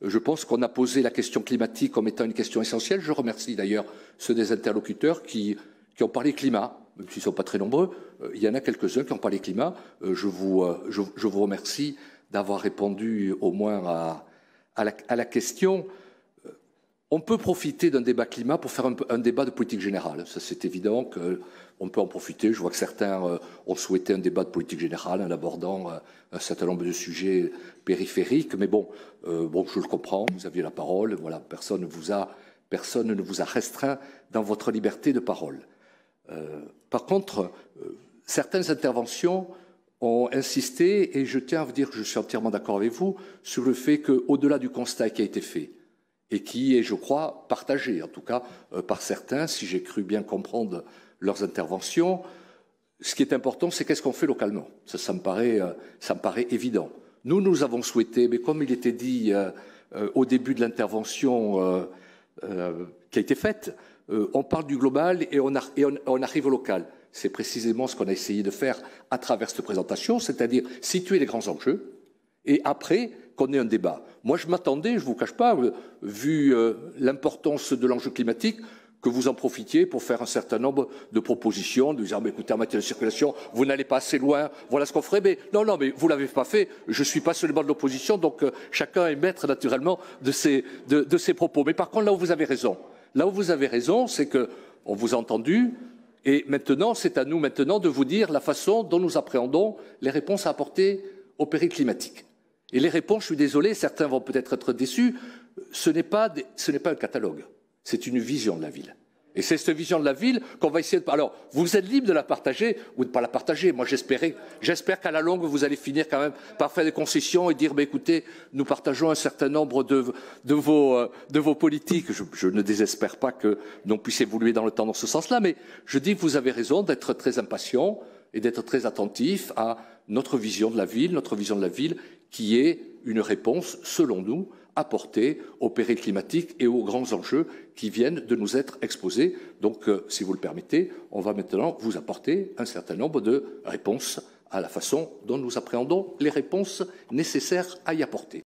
Je pense qu'on a posé la question climatique comme étant une question essentielle. Je remercie d'ailleurs ceux des interlocuteurs qui ont parlé climat, même s'ils ne sont pas très nombreux. Il y en a quelques-uns qui ont parlé climat. Je vous remercie d'avoir répondu au moins à la question. On peut profiter d'un débat climat pour faire un débat de politique générale. Ça, c'est évident qu'on peut en profiter. Je vois que certains ont souhaité un débat de politique générale en abordant un certain nombre de sujets périphériques. Mais bon, je le comprends. Vous aviez la parole. Voilà, personne ne vous a restreint dans votre liberté de parole. Par contre, certaines interventions ont insisté, et je tiens à vous dire que je suis entièrement d'accord avec vous, sur le fait qu'au-delà du constat qui a été fait, et qui est, je crois, partagé, en tout cas par certains, si j'ai cru bien comprendre leurs interventions. Ce qui est important, c'est qu'est-ce qu'on fait localement. Ça me paraît évident. Nous avons souhaité, mais comme il était dit au début de l'intervention qui a été faite, on parle du global et on arrive au local. C'est précisément ce qu'on a essayé de faire à travers cette présentation, c'est-à-dire situer les grands enjeux, et après qu'on ait un débat. Moi, je m'attendais, je ne vous cache pas, vu l'importance de l'enjeu climatique, que vous en profitiez pour faire un certain nombre de propositions, de dire, écoutez, en matière de circulation, vous n'allez pas assez loin, voilà ce qu'on ferait. Mais non, mais vous ne l'avez pas fait, je ne suis pas sur le banc de l'opposition, donc chacun est maître, naturellement, de ses propos. Mais par contre, là où vous avez raison, c'est qu'on vous a entendu, et maintenant, c'est à nous maintenant de vous dire la façon dont nous appréhendons les réponses à apporter au péril climatique. Et les réponses, je suis désolé, certains vont peut-être être déçus, ce n'est pas un catalogue, c'est une vision de la ville. Et c'est cette vision de la ville qu'on va essayer de... Alors, vous êtes libre de la partager ou de ne pas la partager. Moi, j'espère qu'à la longue, vous allez finir quand même par faire des concessions et dire, écoutez, nous partageons un certain nombre de vos politiques. Je ne désespère pas que l'on puisse évoluer dans le temps dans ce sens-là, mais je dis que vous avez raison d'être très impatient et d'être très attentif à notre vision de la ville qui est une réponse, selon nous, apportée au péril climatique et aux grands enjeux qui viennent de nous être exposés. Donc, si vous le permettez, on va maintenant vous apporter un certain nombre de réponses à la façon dont nous appréhendons les réponses nécessaires à y apporter.